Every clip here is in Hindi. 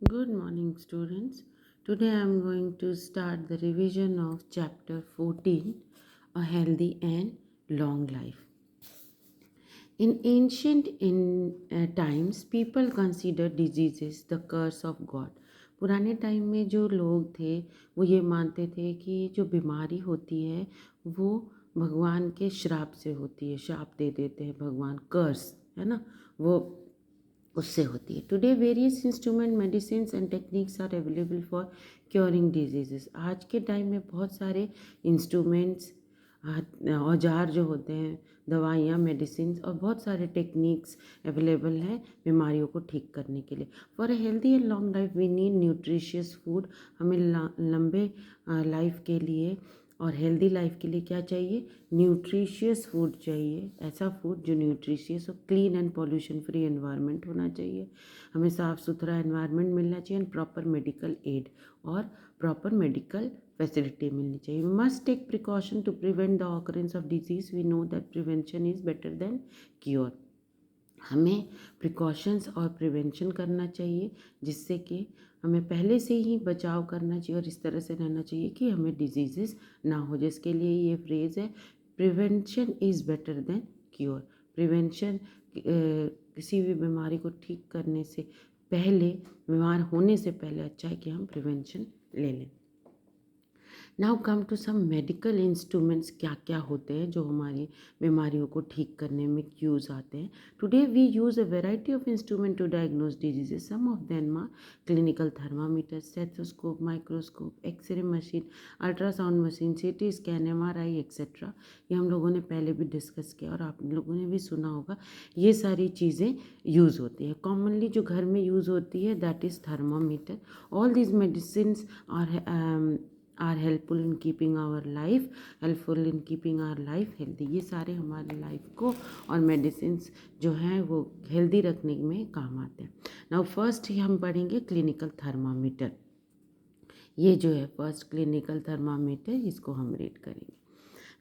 Good morning, students. Today I am going to start the revision of chapter 14, A Healthy and Long Life. In times, people consider diseases the curse of God. पुराने टाइम में जो लोग थे वो ये मानते थे कि जो बीमारी होती है वो भगवान के श्राप से होती है, श्राप दे देते हैं भगवान, कर्स है ना, वो उससे होती है। Today various instrument medicine and techniques are available for curing diseases. आज के टाइम में बहुत सारे इंस्ट्रूमेंट्स, औजार जो होते हैं, दवाइयाँ, मेडिसिन और बहुत सारे टेक्निक्स अवेलेबल हैं बीमारियों को ठीक करने के लिए। For a healthy and long life we need nutritious food. हमें लंबे लाइफ के लिए और हेल्दी लाइफ के लिए क्या चाहिए? न्यूट्रिशियस फूड चाहिए। ऐसा फूड जो न्यूट्रिशियस हो, clean and pollution free environment होना चाहिए। हमें साफ़ सुथरा एनवायरनमेंट मिलना चाहिए एंड प्रॉपर मेडिकल एड और प्रॉपर मेडिकल फैसिलिटी मिलनी चाहिए। We must take precaution to prevent the occurrence of disease. We know that prevention is better than cure. हमें प्रिकॉशंस और प्रिवेंशन करना चाहिए जिससे कि हमें पहले से ही बचाव करना चाहिए और इस तरह से रहना चाहिए कि हमें डिजीज़ेस ना हो। जिसके लिए ये फ्रेज़ है, prevention is better than cure. Prevention किसी भी बीमारी को ठीक करने से पहले, बीमार होने से पहले अच्छा है कि हम प्रिवेंशन ले लें। Now come to some medical instruments, क्या क्या होते हैं जो हमारी बीमारियों को ठीक करने में यूज़ आते हैं। Today we use a variety of instrument to diagnose diseases. Some of them are clinical thermometer, stethoscope, microscope, x-ray machine, ultrasound machine, CT scan, MRI etcetera. ये हम लोगों ने पहले भी डिस्कस किया और आप लोगों ने भी सुना होगा। ये सारी चीज़ें यूज़ होती है। कॉमनली जो घर में यूज़ होती है that is thermometer. All these medicine are helpful in keeping our life healthy. ये सारे हमारे लाइफ को और मेडिसिन्स जो हैं वो हेल्दी रखने में काम आते हैं। नाउ फर्स्ट ही हम पढ़ेंगे क्लिनिकल थर्मामीटर। ये जो है फर्स्ट क्लिनिकल थर्मामीटर, इसको हम रीड करेंगे।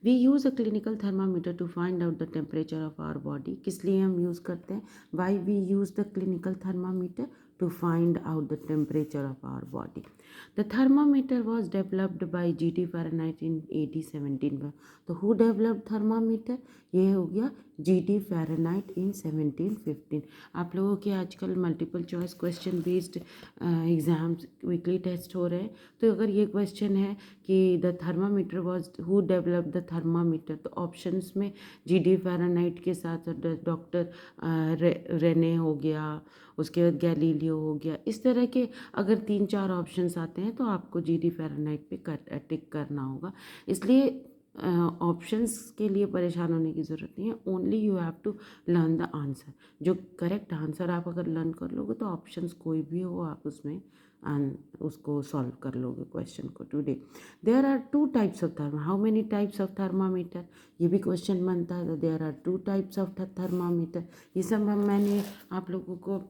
We use a clinical thermometer to find out the temperature of our body. किस लिए हम यूज़ करते हैं? Why we use the clinical thermometer? To find out the temperature of our body. The thermometer was developed by G.T. Fahrenheit in 1817 में। तो हु डेवलप्ड थर्मामीटर? ये हो गया G.T. Fahrenheit इन 1715। आप लोगों के आजकल multiple choice question based exams, weekly test हो रहे हैं। तो अगर ये क्वेश्चन है कि the thermometer was, who develop the thermometer, तो ऑप्शंस में G.D. Fahrenheit के साथ डॉक्टर रेने हो गया, उसके बाद गैलीलियो हो गया। इस तरह के अगर 3-4 ऑप्शंस आते हैं तो आपको G.D. Fahrenheit पे टिक करना होगा। इसलिए ऑप्शंस के लिए परेशान होने की ज़रूरत नहीं है। Only you have to learn the answer. जो करेक्ट आंसर आप अगर लर्न कर लोगे तो ऑप्शंस कोई भी हो आप उसमें उसको सॉल्व कर लोगे क्वेश्चन को। Today there are 2 types of thermo. How many types of thermometer? ये भी क्वेश्चन बनता है। There are 2 types of thermometer. ये सब मैंने आप लोगों को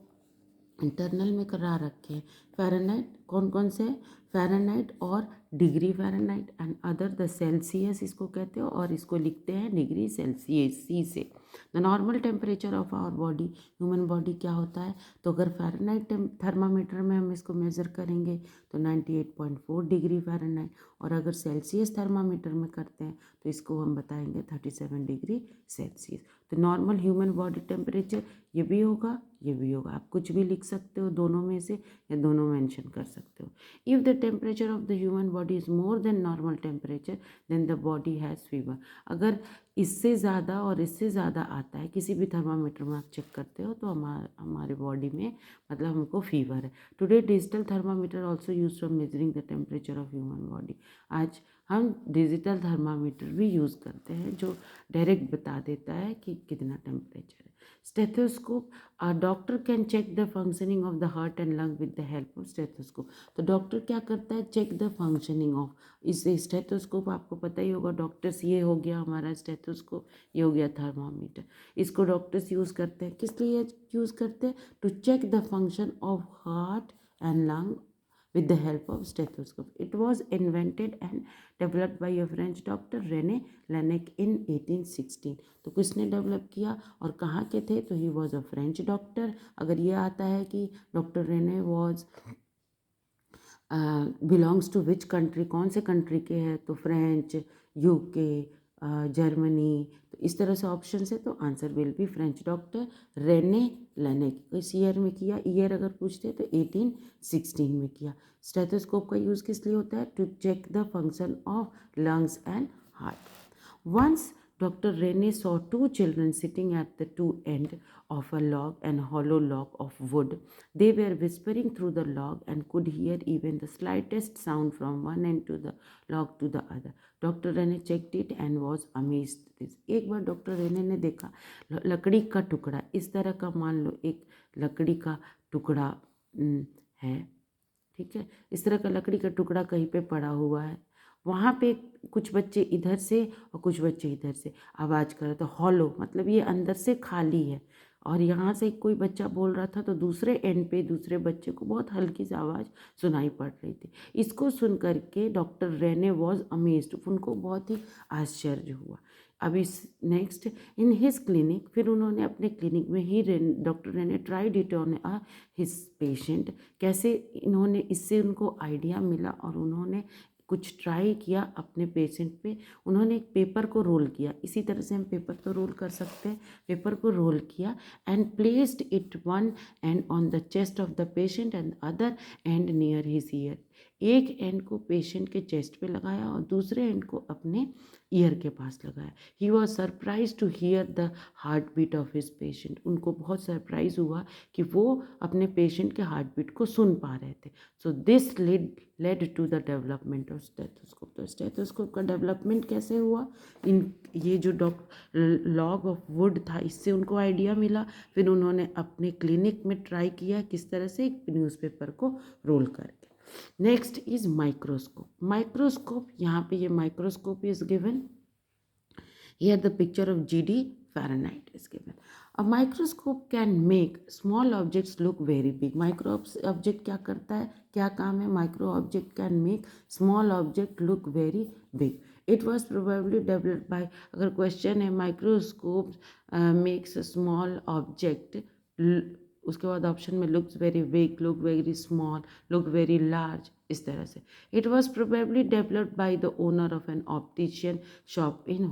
इंटरनल में करा रखे हैं। फ़ारेनहाइट कौन कौन से हैं? फ़ारेनहाइट और degree Fahrenheit and other the Celsius इसको कहते हो और इसको लिखते हैं डिग्री सेल्सियस सी से। The normal temperature of our body, human body क्या होता है? तो अगर फ़ारेनहाइट थर्मामीटर में हम इसको मेज़र करेंगे तो 98.4 डिग्री फ़ारेनहाइट, और अगर सेल्सियस थर्मामीटर में करते हैं तो इसको हम बताएंगे 37 डिग्री सेल्सियस। तो नॉर्मल ह्यूमन बॉडी टेम्परेचर ये भी होगा, ये भी होगा। आप कुछ भी लिख सकते हो दोनों में से, या दोनों मेंशन कर सकते हो। If the temperature of the human body is more than normal temperature then the body has fever. अगर इससे ज़्यादा और इससे ज़्यादा आता है किसी भी थर्मामीटर में आप चेक करते हो तो हमारे बॉडी में मतलब हमको फीवर है। Today digital thermometer also use for measuring the temperature of human body. आज हम डिजिटल थर्मामीटर भी यूज़ करते हैं जो डायरेक्ट बता देता है कि कितना टेम्परेचर है। Stethoscope, a doctor can check the functioning of the heart and lung with the help of stethoscope। तो डॉक्टर क्या करता है? चेक द फंक्शनिंग ऑफ इस स्टेथोस्कोप। आपको पता ही होगा डॉक्टर्स, ये हो गया हमारा स्टेथोस्कोप, ये हो गया थर्मामीटर। इसको डॉक्टर्स यूज़ करते हैं। किस लिए यूज़ करते हैं? To check the function of heart and lung with the help of stethoscope. It was invented and developed by a French doctor René Laennec in 1816. तो किसने डेवलप किया और कहाँ के थे? तो he was a French doctor. अगर ये आता है कि doctor Rene was belongs to which country, कौन से कंट्री के हैं? तो फ्रेंच, यूके, जर्मनी. तो इस तरह से ऑप्शन है, तो answer will be French doctor Rene Laennec. किस ईयर में किया? ईयर अगर पूछते तो 1816 में किया. स्टेथोस्कोप का यूज़ किस लिए होता है? To check the function of lungs and heart. Once Dr. Rene saw two children sitting at the two ends of a log and hollow log of wood. They were whispering through the log and could hear even the slightest sound from one end to the log to the other. Dr. Rene checked it and was amazed. एक बार डॉक्टर रेने ने देखा लकड़ी का टुकड़ा, इस तरह का मान लो एक लकड़ी का टुकड़ा है, ठीक है, इस तरह का लकड़ी का टुकड़ा कहीं पे पड़ा हुआ है. वहाँ पे कुछ बच्चे इधर से और कुछ बच्चे इधर से आवाज़ कर रहे थे. हॉलो मतलब ये अंदर से खाली है, और यहाँ से कोई बच्चा बोल रहा था तो दूसरे एंड पे दूसरे बच्चे को बहुत हल्की सी आवाज़ सुनाई पड़ रही थी. इसको सुन करके डॉक्टर रेने वॉज अमेज्ड, उनको बहुत ही आश्चर्य हुआ. अब इस नेक्स्ट इन हिज क्लिनिक, फिर उन्होंने अपने क्लिनिक में ही doctor Rene tried it on his patient. कैसे इन्होंने, इससे उनको आइडिया मिला और उन्होंने कुछ ट्राई किया अपने पेशेंट पे. उन्होंने एक पेपर को रोल किया, इसी तरह से हम पेपर तो रोल कर सकते हैं. पेपर को रोल किया and placed it one and on the chest of the patient and other and near his year. एक एंड को पेशेंट के चेस्ट पे लगाया और दूसरे एंड को अपने ईयर के पास लगाया. He was surprise to hear the heart beat of his patient. उनको बहुत सरप्राइज हुआ कि वो अपने पेशेंट के हार्ट बीट को सुन पा रहे थे. So this led to the development of stethoscope. तो स्टेथोस्कोप का डेवलपमेंट कैसे हुआ? इन ये जो लॉग ऑफ वुड था, इससे उनको आइडिया मिला. फिर उन्होंने अपने क्लिनिक में ट्राई किया किस तरह से एक न्यूज़पेपर को रोल करके. Next is microscope. माइक्रोस्कोप, यहाँ पे ये microscope is given. Here the picture of G.D. Fahrenheit is given. A microscope can make small objects look very big. Micro object क्या करता है, क्या काम है? Micro object can make small object look very big. It was probably developed by, अगर क्वेश्चन है microscope makes a small object, उसके बाद ऑप्शन में looks very big, look very small, look very large, इस तरह से. It was probably developed by the owner of an optician shop in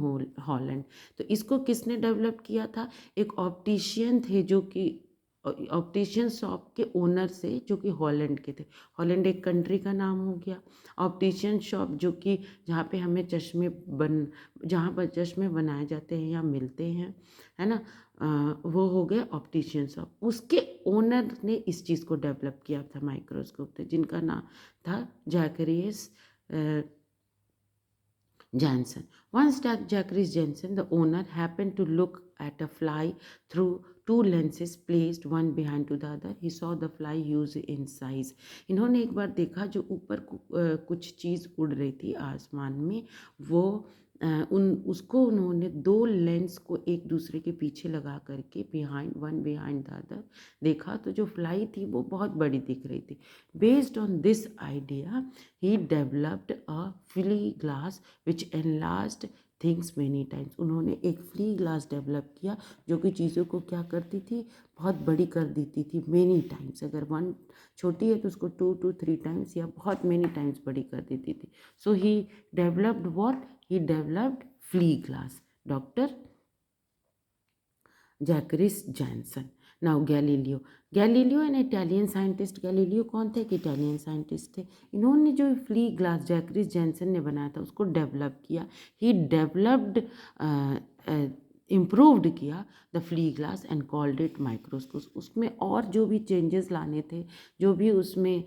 Holland. तो इसको किसने डेवलप किया था? एक ऑप्टिशियन थे जो कि ऑप्टिशियन शॉप के ओनर से, जो कि हॉलैंड के थे. हॉलैंड एक कंट्री का नाम हो गया. ऑप्टिशियन शॉप जो कि जहाँ पे हमें जहाँ पर चश्मे बनाए जाते हैं या मिलते हैं, है ना, वो हो गए ऑप्टिशियन शॉप. उसके ओनर ने इस चीज़ को डेवलप किया था, माइक्रोस्कोप थे, जिनका नाम था जैकरियस Jansen. Once Jacques Jansen, the owner, happened to look at a fly through two lenses placed one behind to the other. He saw the fly huge in size. इन्होंने एक बार देखा जो ऊपर कुछ चीज़ उड़ रही थी आसमान में, वो उसको उन्होंने दो लेंस को एक दूसरे के पीछे लगा करके वन बिहाइंड द अदर देखा, तो जो फ्लाई थी वो बहुत बड़ी दिख रही थी. Based on this idea he developed a flea glass which enlarged things many times. उन्होंने एक फ्ली ग्लास डेवलप किया जो कि चीज़ों को क्या करती थी, बहुत बड़ी कर देती थी. मेनी टाइम्स, अगर वन छोटी है तो उसको 2 to 3 टाइम्स या बहुत मेनी टाइम्स बड़ी कर देती थी. So he developed what? He developed flea glass. Dr. Jacques Jansen. Now Galileo. Galileo an Italian scientist. Galileo कौन थे? कि इटालियन साइंटिस्ट थे. इन्होंने जो फ्ली ग्लास जैक्रिस जैनसन ने बनाया था उसको डेवलप किया. ही डेवलप्ड इम्प्रूव्ड किया the flea glass and called it microscope. उसमें और जो भी चेंजेस लाने थे, जो भी उसमें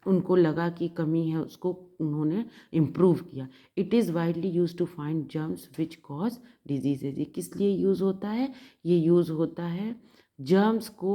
उनको लगा कि कमी है, उसको उन्होंने इम्प्रूव किया. It is widely use to find germs which cause diseases. ये किस लिए यूज़ होता है? ये यूज़ होता है जर्म्स को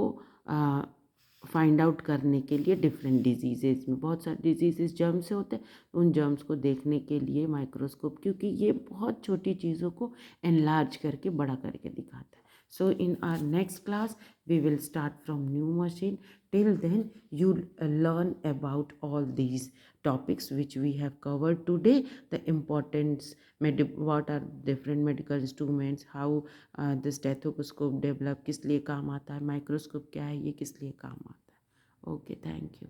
फाइंड आउट करने के लिए. डिफरेंट डिजीजेज में बहुत सारे डिजीजेज जर्म से होते हैं, उन जर्म्स को देखने के लिए माइक्रोस्कोप, क्योंकि ये बहुत छोटी चीज़ों को एनलार्ज करके बड़ा करके दिखाता है. So in our next class we will start from new machine. till then you learn about all these topics which we have covered today, the importance, what are different medical instruments, how this stethoscope develop, किस लिए काम आता है, माइक्रोस्कोप क्या है, ये किस लिए काम आता है. Okay, thank you.